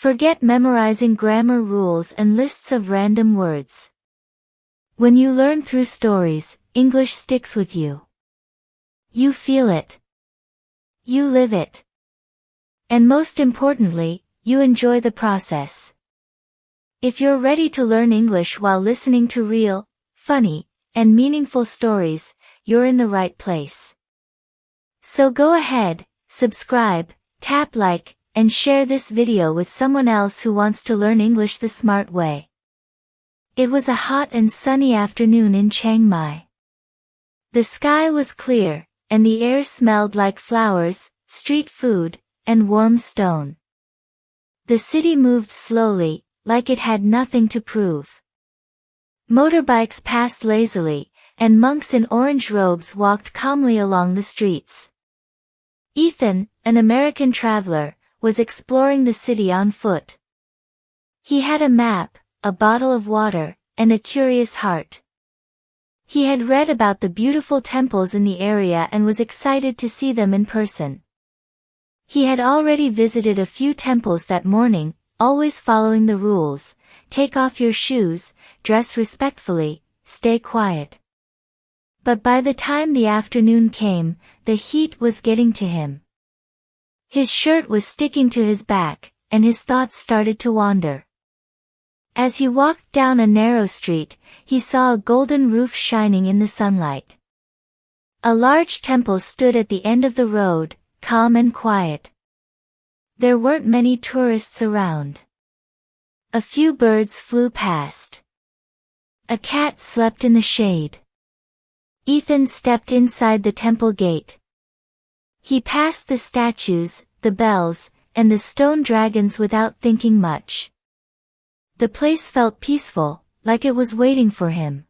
Forget memorizing grammar rules and lists of random words. When you learn through stories, English sticks with you. You feel it. You live it. And most importantly, you enjoy the process. If you're ready to learn English while listening to real, funny, and meaningful stories, you're in the right place. So go ahead, subscribe, tap like, and share this video with someone else who wants to learn English the smart way. It was a hot and sunny afternoon in Chiang Mai. The sky was clear, and the air smelled like flowers, street food, and warm stone. The city moved slowly, like it had nothing to prove. Motorbikes passed lazily, and monks in orange robes walked calmly along the streets. Ethan, an American traveler, was exploring the city on foot. He had a map, a bottle of water, and a curious heart. He had read about the beautiful temples in the area and was excited to see them in person. He had already visited a few temples that morning, always following the rules: take off your shoes, dress respectfully, stay quiet. But by the time the afternoon came, the heat was getting to him. His shirt was sticking to his back, and his thoughts started to wander. As he walked down a narrow street, he saw a golden roof shining in the sunlight. A large temple stood at the end of the road, calm and quiet. There weren't many tourists around. A few birds flew past. A cat slept in the shade. Ethan stepped inside the temple gate. He passed the statues, the bells, and the stone dragons without thinking much. The place felt peaceful, like it was waiting for him.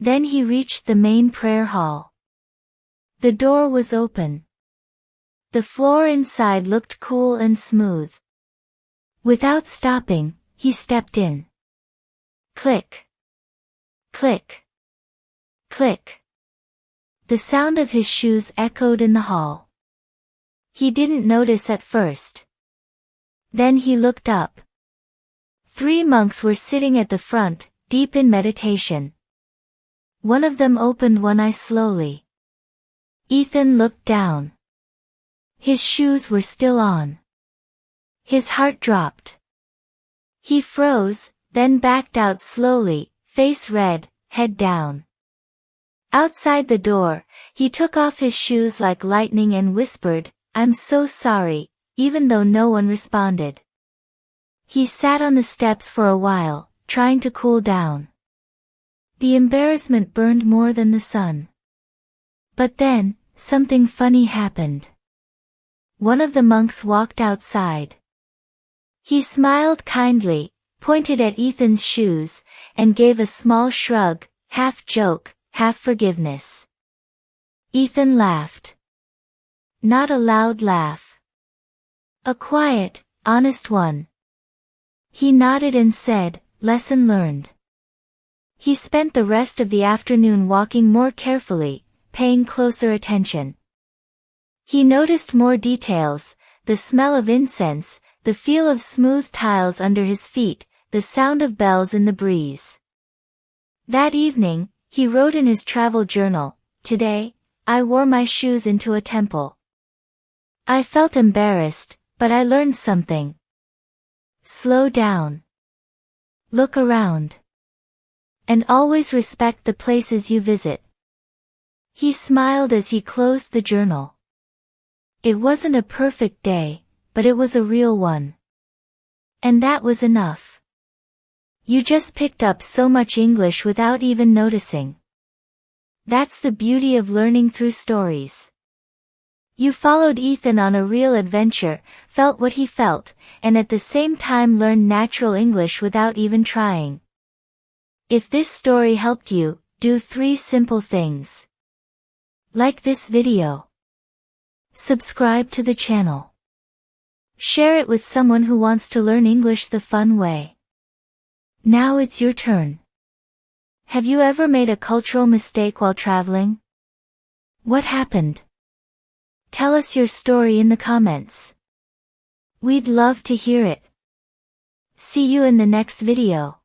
Then he reached the main prayer hall. The door was open. The floor inside looked cool and smooth. Without stopping, he stepped in. Click. Click. Click. The sound of his shoes echoed in the hall. He didn't notice at first. Then he looked up. 3 monks were sitting at the front, deep in meditation. One of them opened one eye slowly. Ethan looked down. His shoes were still on. His heart dropped. He froze, then backed out slowly, face red, head down. Outside the door, he took off his shoes like lightning and whispered, "I'm so sorry," even though no one responded. He sat on the steps for a while, trying to cool down. The embarrassment burned more than the sun. But then, something funny happened. One of the monks walked outside. He smiled kindly, pointed at Ethan's shoes, and gave a small shrug, half joke, half forgiveness. Ethan laughed. Not a loud laugh. A quiet, honest one. He nodded and said, "Lesson learned." He spent the rest of the afternoon walking more carefully, paying closer attention. He noticed more details: the smell of incense, the feel of smooth tiles under his feet, the sound of bells in the breeze. That evening, he wrote in his travel journal, "Today, I wore my shoes into a temple. I felt embarrassed, but I learned something. Slow down. Look around. And always respect the places you visit." He smiled as he closed the journal. It wasn't a perfect day, but it was a real one. And that was enough. You just picked up so much English without even noticing. That's the beauty of learning through stories. You followed Ethan on a real adventure, felt what he felt, and at the same time learned natural English without even trying. If this story helped you, do 3 simple things. Like this video. Subscribe to the channel. Share it with someone who wants to learn English the fun way. Now it's your turn. Have you ever made a cultural mistake while traveling? What happened? Tell us your story in the comments. We'd love to hear it. See you in the next video.